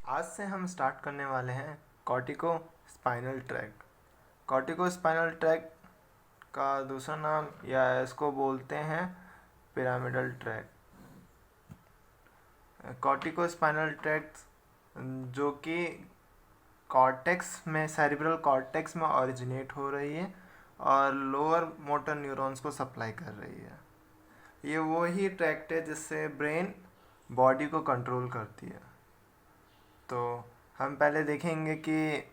आज से हम स्टार्ट करने वाले हैं cortico spinal track. Cortico spinal track का दूसरा नाम या इसको बोलते हैं pyramidal track. Cortico spinal track जो कि कॉर्टेक्स में सेरिब्रल कॉर्टेक्स में ओरिजिनेट हो रही है और लोअर मोटर न्यूरॉन्स को सप्लाई कर रही है। ये वो ही ट्रैक्ट है जिससे ब्रेन बॉडी को कंट्रोल करती है। तो हम पहले देखेंगे कि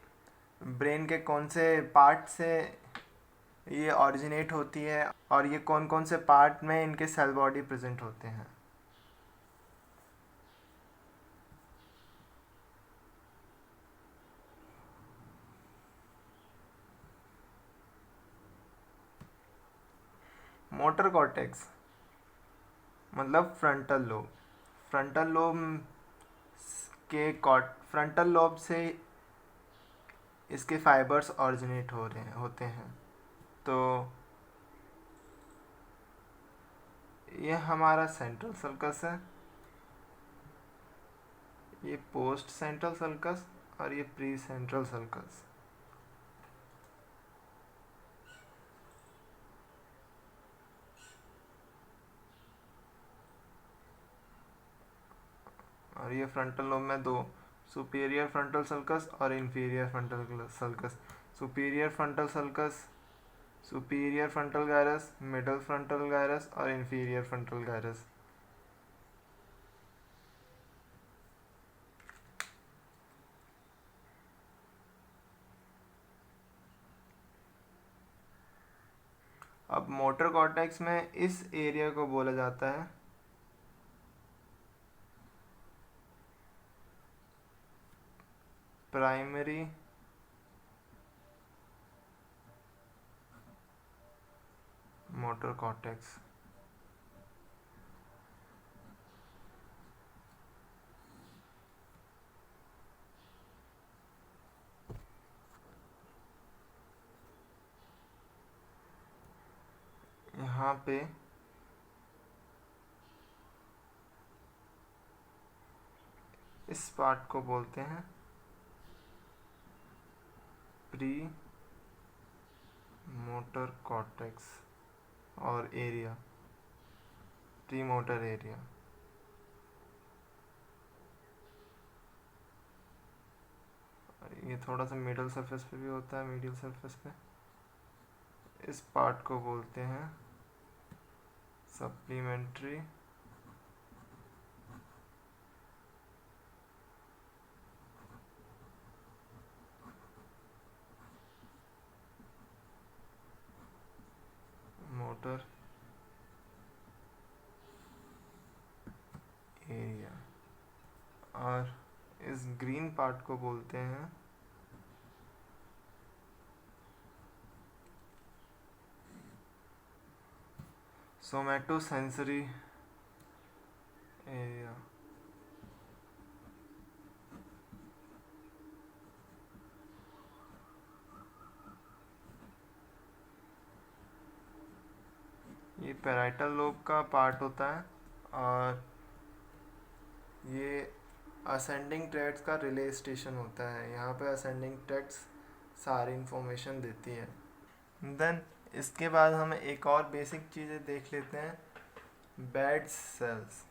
ब्रेन के कौन से पार्ट से ये ओरिजिनेट होती है और ये कौन कौन से पार्ट में इनके सेल बॉडी प्रेजेंट होते हैं। मोटर कॉर्टेक्स मतलब फ्रंटल लोब। फ्रंटल लोब के फ्रंटल लोब से इसके फाइबर्स ओरिजिनेट हो रहे होते हैं। तो ये हमारा सेंट्रल सर्कस है, ये पोस्ट सेंट्रल सर्कस और ये प्री सेंट्रल सर्कस। और ये फ्रंटल लोब में दो, सुपीरियर फ्रंटल सर्कस और inferior frontal circus. Superior frontal circus, superior frontal gyrus, middle frontal gyrus और इंफीरियर फ्रंटल गायरस। अब मोटर कॉर्टेक्स में इस एरिया को बोला जाता है प्राइमरी मोटर कॉर्टेक्स। यहाँ पे इस पार्ट को बोलते हैं प्री मोटर कॉर्टेक्स और एरिया प्री मोटर एरिया। ये थोड़ा सा मिडल सरफेस पे भी होता है, मीडियल सरफेस पे। इस पार्ट को बोलते हैं सप्लीमेंट्री मोटर एरिया और इस ग्रीन पार्ट को बोलते हैं सोमैटोसेंसरी एरिया। ये पैराइटल लोब का पार्ट होता है और ये असेंडिंग ट्रैक्ट्स का रिले स्टेशन होता है। यहाँ पे असेंडिंग ट्रैक्ट्स सारी इंफॉर्मेशन देती है। देन इसके बाद हम एक और बेसिक चीज़ें देख लेते हैं, बेड सेल्स।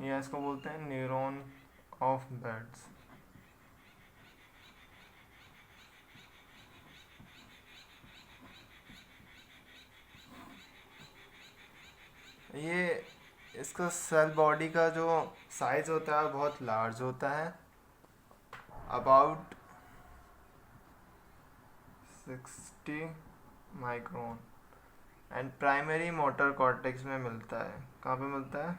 या इसको बोलते हैं न्यूरॉन ऑफ बेड्स। ये इसका सेल बॉडी का जो साइज होता है बहुत लार्ज होता है, about 60 micron and primary motor cortex में मिलता है। कहाँ पे मिलता है?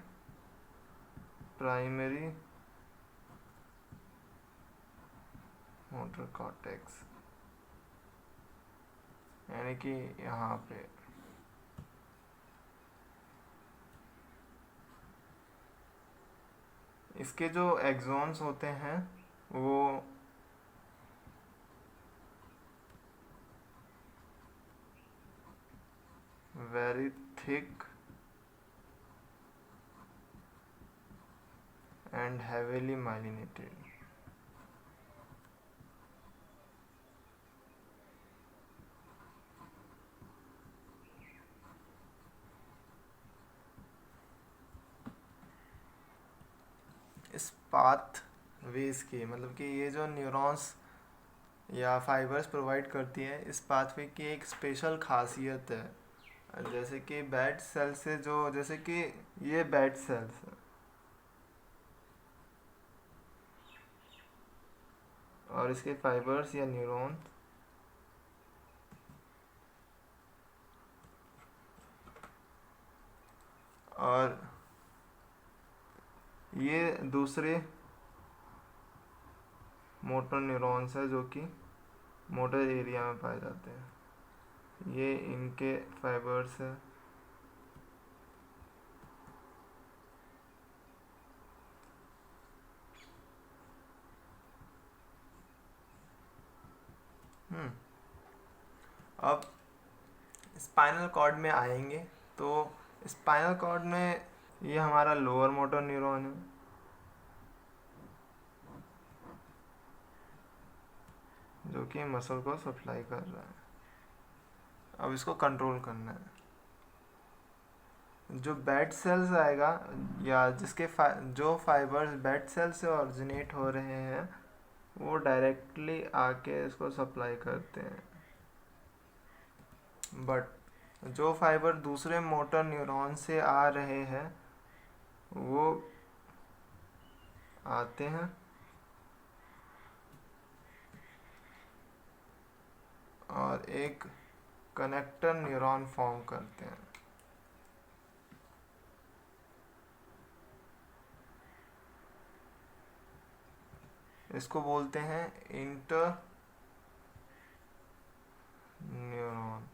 प्राइमरी मोटर कॉर्टेक्स यानी कि यहाँ पे। इसके जो एक्सॉन्स होते हैं वो very thick and heavily myelinated. इस पाथ वेज की मतलब कि ये जो न्यूरॉन्स या फाइबर्स प्रोवाइड करती है, इस पाथवे की एक स्पेशल खासियत है। जैसे कि बैड सेल से जो, जैसे कि ये बैड सेल्स है और इसके फाइबर्स या न्यूरॉन और ये दूसरे मोटर न्यूरॉन्स है जो कि मोटर एरिया में पाए जाते हैं। ये इनके फाइबर्स है। अब स्पाइनल कॉर्ड में आएंगे तो स्पाइनल कॉर्ड में ये हमारा लोअर मोटर न्यूरॉन है जो कि मसल को सप्लाई कर रहा है। अब इसको कंट्रोल करना है। जो बेड सेल्स आएगा या जिसके जो फाइबर्स बेड सेल से ऑरिजिनेट हो रहे हैं वो डायरेक्टली आके इसको सप्लाई करते हैं। बट जो फाइबर दूसरे मोटर न्यूरॉन से आ रहे हैं वो आते हैं और एक कनेक्टर न्यूरॉन फॉर्म करते हैं। इसको बोलते हैं इंटर न्यूरॉन।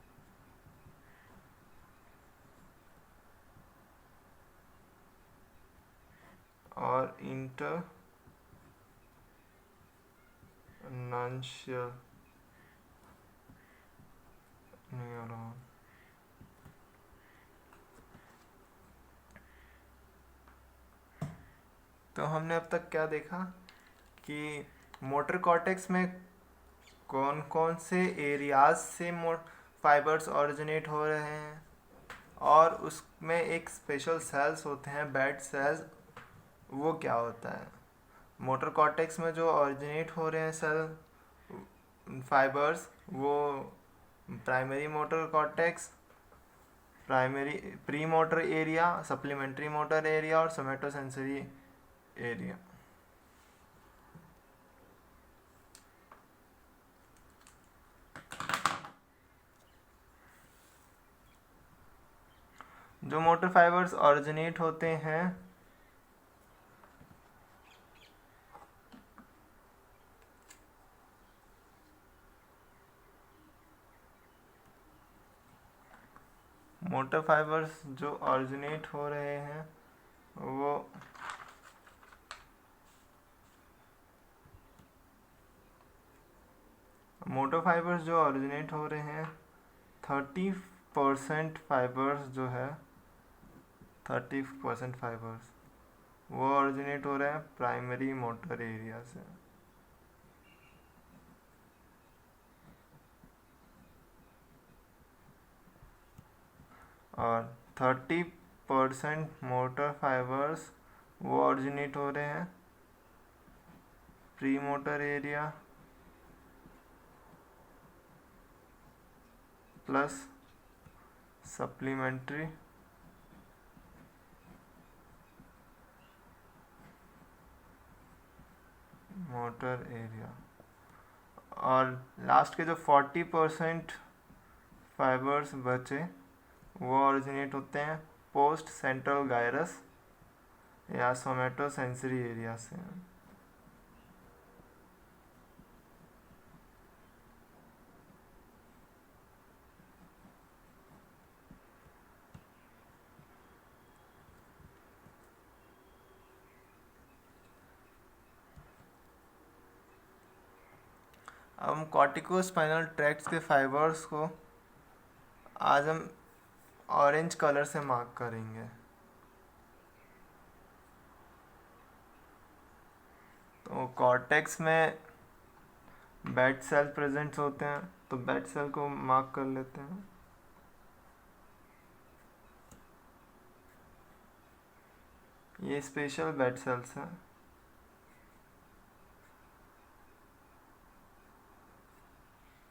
और इंटर नंशियल न्यूरॉन। तो हमने अब तक क्या देखा कि मोटर कॉर्टेक्स में कौन कौन से एरियाज से फाइबर्स ओरिजिनेट हो रहे हैं और उसमें एक स्पेशल सेल्स होते हैं बेड सेल्स, वो क्या होता है। मोटर कॉर्टेक्स में जो ओरिजिनेट हो रहे हैं सेल फाइबर्स वो primary motor cortex, primary pre motor area, supplementary motor area और सोमेटोसेंसरी एरिया। जो मोटर फाइबर्स ओरिजिनेट होते हैं मोटर फाइबर्स जो ओरिजिनेट हो रहे हैं वो मोटर फाइबर्स जो ओरिजिनेट हो रहे हैं 30% फाइबर्स जो है 30% फाइबर्स वो ओरिजिनेट हो रहे हैं प्राइमरी मोटर एरिया से। और 30% मोटर फाइबर्स वो ओरिजिनेट हो रहे हैं pre motor area plus supplementary motor area. और लास्ट के जो 40% फाइबर्स बचे वो ओरिजिनेट होते हैं पोस्ट सेंट्रल गायरस या सोमेटोसेंसरी एरिया से। हम कॉर्टिकोस्पाइनल ट्रैक्ट्स के फाइबर्स को आज हम ऑरेंज कलर से मार्क करेंगे। तो कॉर्टेक्स में बेड सेल प्रेजेंट होते हैं, तो बेड सेल को मार्क कर लेते हैं। ये स्पेशल बेड सेल्स हैं।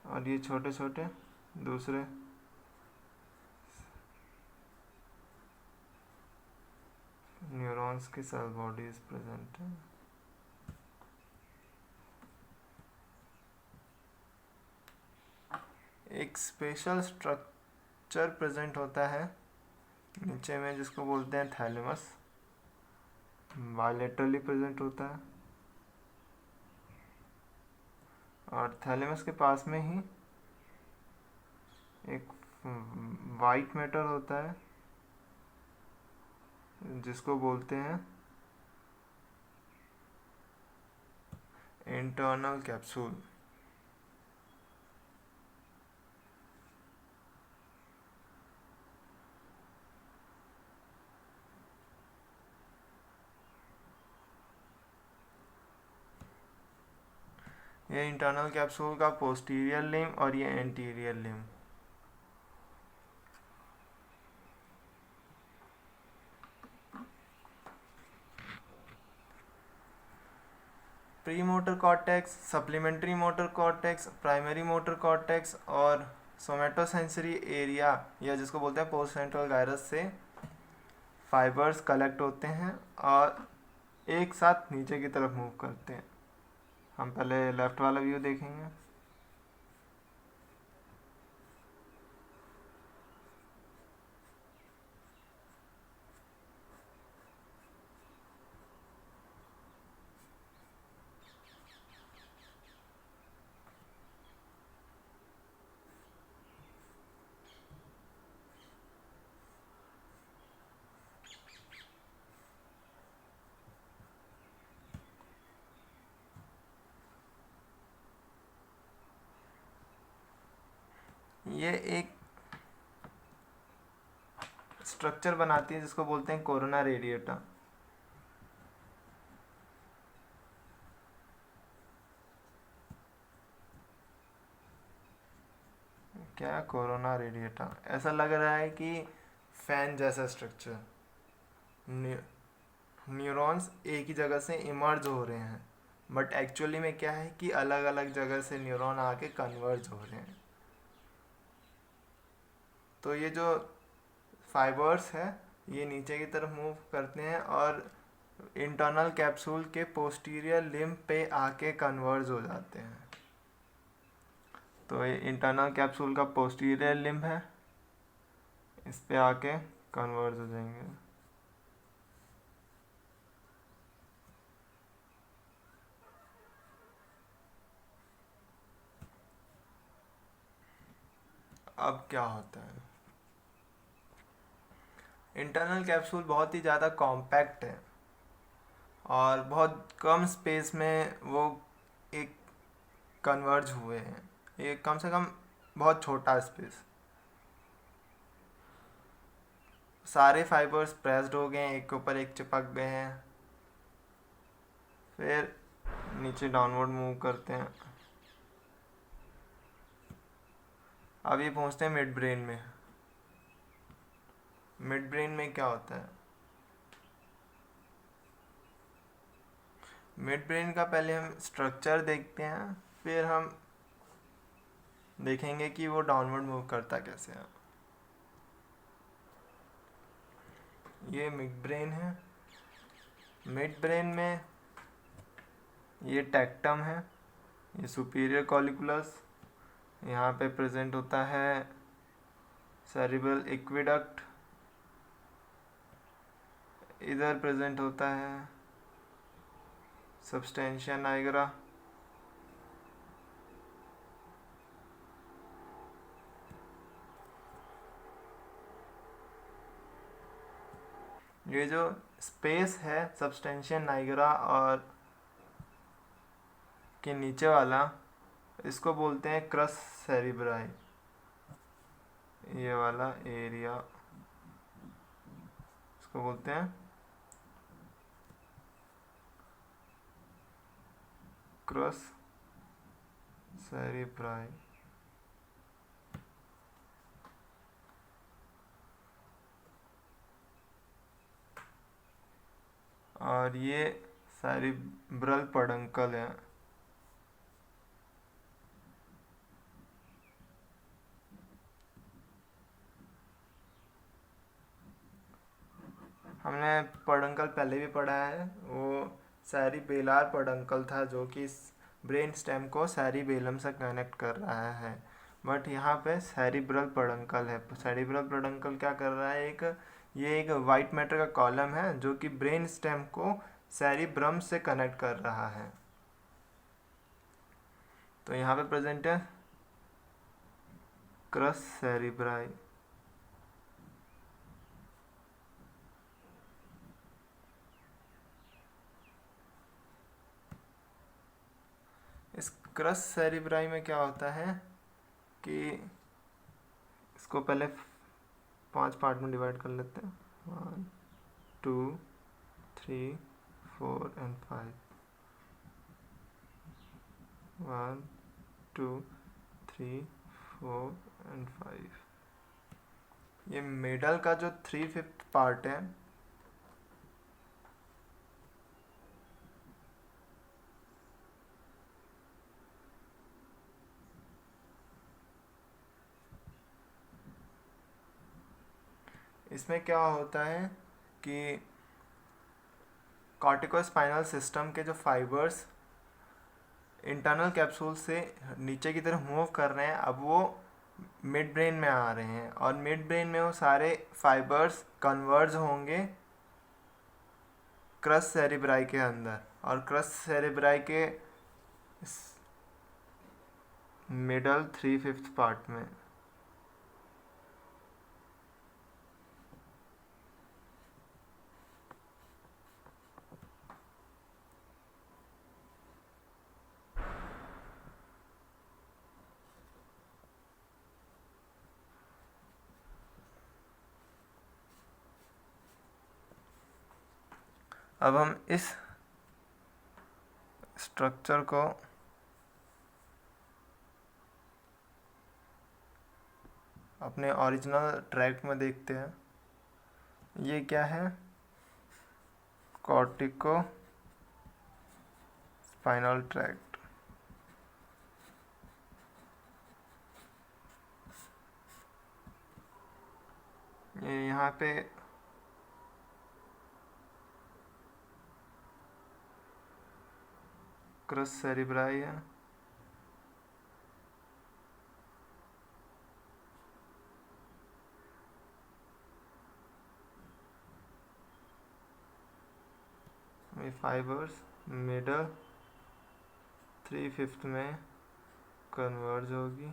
और ये छोटे छोटे दूसरे न्यूरॉन्स की सेल बॉडीज प्रेजेंट हैं। एक स्पेशल स्ट्रक्चर प्रेजेंट होता है नीचे में जिसको बोलते हैं थैलेमस, बायलेटरली प्रेजेंट होता है। और थैलेमस के पास में ही एक वाइट मैटर होता है जिसको बोलते हैं इंटरनल कैप्सूल। ये इंटरनल कैप्सूल का पोस्टीरियर लिम्ब और ये anterior limb. Pre motor cortex, supplementary motor cortex, primary motor cortex और सोमेटोसेंसरी एरिया या जिसको बोलते हैं पोस्ट सेंट्रल गायरस से फाइबर्स कलेक्ट होते हैं और एक साथ नीचे की तरफ मूव करते हैं। हम पहले लेफ्ट वाला व्यू देखेंगे। ये एक स्ट्रक्चर बनाती है जिसको बोलते हैं कोरोना रेडिएटा। क्या कोरोना रेडिएटा, ऐसा लग रहा है कि फैन जैसा स्ट्रक्चर। न्यूरॉन्स एक ही जगह से इमर्ज हो रहे हैं, बट एक्चुअली में क्या है कि अलग अलग जगह से न्यूरॉन आके कन्वर्ज हो रहे हैं। तो ये जो फाइबर्स है ये नीचे की तरफ मूव करते हैं और इंटरनल कैप्सूल के पोस्टीरियर लिम्ब पे आके कन्वर्ज हो जाते हैं। तो ये इंटरनल कैप्सूल का पोस्टीरियर लिम्ब है, इस पे आके कन्वर्ज हो जाएंगे। अब क्या होता है, इंटरनल कैप्सूल बहुत ही ज़्यादा कॉम्पैक्ट है और बहुत कम स्पेस में वो एक कन्वर्ज हुए हैं। ये कम से कम बहुत छोटा स्पेस, सारे फाइबर्स प्रेस्ड हो गए हैं, एक के ऊपर एक चिपक गए हैं। फिर नीचे डाउनवर्ड मूव करते हैं। अब ये पहुंचते हैं मिड ब्रेन में। मिड ब्रेन में क्या होता है, मिड ब्रेन का पहले हम स्ट्रक्चर देखते हैं, फिर हम देखेंगे कि वो डाउनवर्ड मूव करता कैसे है। ये मिड ब्रेन है। मिड ब्रेन में ये टेक्टम है, ये सुपीरियर कॉलिकुलस, यहाँ पे प्रेजेंट होता है सेरिब्रल एक्विडक्ट, इधर प्रेजेंट होता है सब्सटेंशिया नाइग्रा, ये जो स्पेस है सब्सटेंशिया नाइग्रा और के नीचे वाला इसको बोलते हैं क्रस सेरिब्राई, ये वाला एरिया। इसको बोलते हैं क्रस सेरिब्राई। और ये सेरिब्रल पेडंकल है। हमने पेडंकल पहले भी पढ़ा है, वो सेरिबेलर पेडंकल था जो कि ब्रेन स्टेम को सेरिबेलम से कनेक्ट कर रहा है। बट यहाँ पे सेरिब्रल पेडंकल है। सेरिब्रल पेडंकल क्या कर रहा है, ये एक वाइट मैटर का कॉलम है जो कि ब्रेन स्टेम को सेरिब्रम से कनेक्ट कर रहा है। तो यहाँ पे प्रेजेंट है क्रस सेरिब्राई। इस क्रस सेरिब्राई में क्या होता है कि इसको पहले 5 पार्ट में डिवाइड कर लेते हैं, 1 2 3 4 एंड 5। 1 2 3 4 एंड 5। ये मिडल का जो 3/5 पार्ट है, इसमें क्या होता है कि कॉर्टिकोस्पाइनल सिस्टम के जो फाइबर्स इंटरनल कैप्सूल से नीचे की तरफ मूव कर रहे हैं, अब वो मिड ब्रेन में आ रहे हैं और मिड ब्रेन में वो सारे फाइबर्स कन्वर्ज होंगे क्रस सेरिब्राई के अंदर, और क्रस सेरिब्राई के मिडल 3/5 पार्ट में। अब हम इस स्ट्रक्चर को अपने ओरिजिनल ट्रैक्ट में देखते हैं। ये क्या है, कॉर्टिको स्पाइनल ट्रैक्ट। ये यहाँ पे क्रस सेरिब्राई है, फाइबर्स मिडल 3/5 में कन्वर्ज होगी।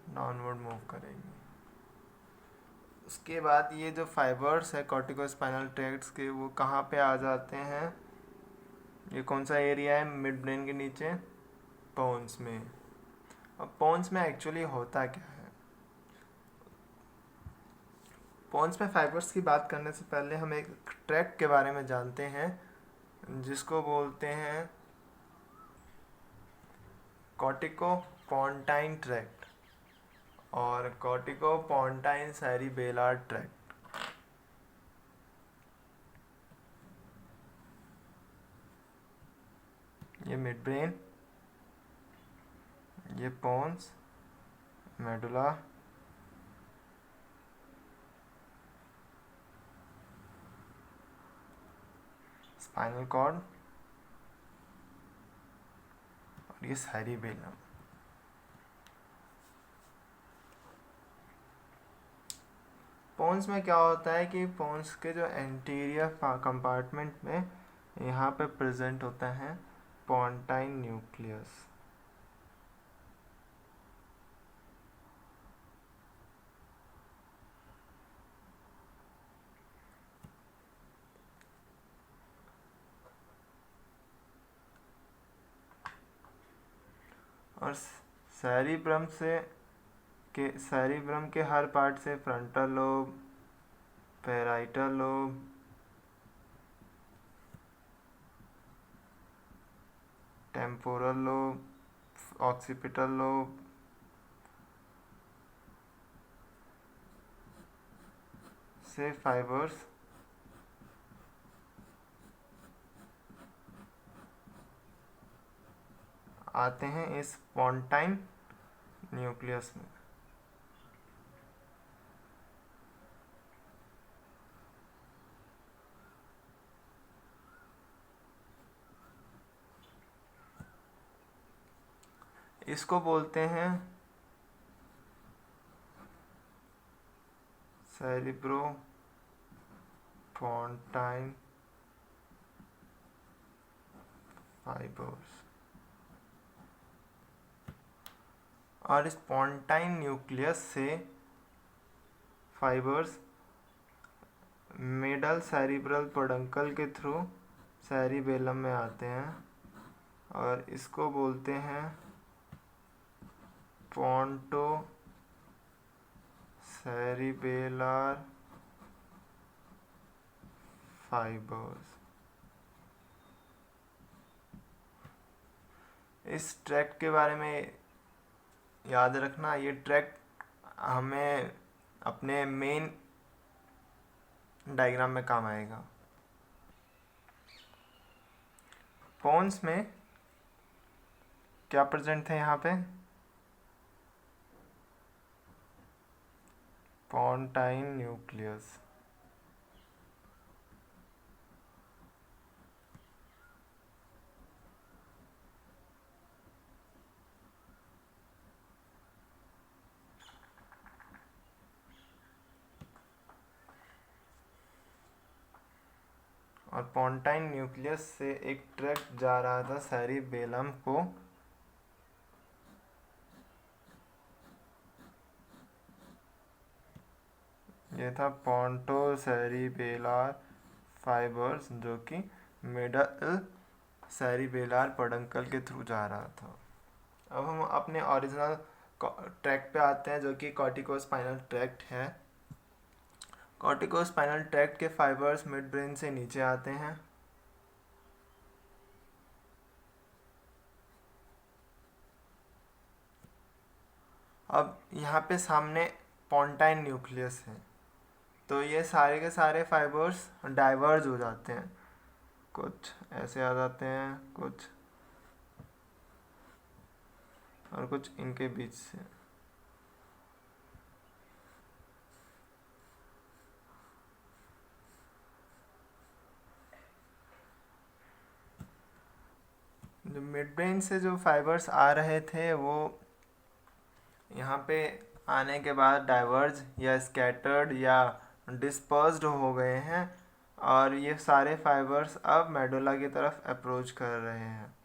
डाउनवर्ड मूव करेंगे। उसके बाद ये जो फाइबर्स है कॉर्टिकोस्पाइनल ट्रैक्ट्स के, वो कहाँ पे आ जाते हैं, ये कौन सा एरिया है मिड ब्रेन के नीचे, पोन्स में। अब पोन्स में एक्चुअली होता क्या है, पोन्स में फाइबर्स की बात करने से पहले हम एक ट्रैक्ट के बारे में जानते हैं जिसको बोलते हैं कॉर्टिकोपोन्टाइन ट्रैक्ट और कॉर्टिकोपोन्टाइन सेरिबेलर ट्रैक्ट। ये मिड ब्रेन, ये पोन्स, मेडुला, स्पाइनल कॉर्ड और ये सेरिबेलम। पोन्स में क्या होता है कि पोन्स के जो एंटीरियर कंपार्टमेंट में यहाँ पे प्रेजेंट होता है पोन्टाइन न्यूक्लियस। और सेरिब्रम के हर पार्ट से frontal lobe, parietal lobe, temporal lobe, occipital lobe, से फाइबर्स आते हैं इस पोंटाइन न्यूक्लियस में। इसको बोलते हैं सेरिब्रो पोंटाइन फाइबर्स। और इस पोंटाइन न्यूक्लियस से फाइबर्स मिडल सेरिब्रल पेडंकल के थ्रू सेरिबेलम में आते हैं और इसको बोलते हैं पोंटो सेरिबेलर फाइबर्स। इस ट्रैक्ट के बारे में याद रखना, ये ट्रैक्ट हमें अपने मेन डायग्राम में काम आएगा। पोन्स में क्या प्रेजेंट थे यहाँ पे? पोंटाइन न्यूक्लियस। और पोंटाइन न्यूक्लियस से एक ट्रैक्ट जा रहा था सेरिबेलम को, ये था पोंटो सेरिबेलर फाइबर्स, जो कि मिडल सेरिबेलर पेडंकल के थ्रू जा रहा था। अब हम अपने ओरिजिनल ट्रैक्ट पे आते हैं, जो कि कॉर्टिकोस्पाइनल ट्रैक्ट है। कॉर्टिकोस्पाइनल ट्रैक्ट के फाइबर्स मिड ब्रेन से नीचे आते हैं। अब यहाँ पे सामने पोंटाइन न्यूक्लियस है, तो ये सारे के सारे फाइबर्स डाइवर्ज हो जाते हैं, कुछ ऐसे आ जाते हैं, कुछ और कुछ इनके बीच से। जो मिड ब्रेन से जो फाइबर्स आ रहे थे वो यहाँ पे आने के बाद डाइवर्ज या स्कैटर्ड या डिस्पर्स्ड हो गए हैं और ये सारे फाइबर्स अब मेडुला की तरफ अप्रोच कर रहे हैं।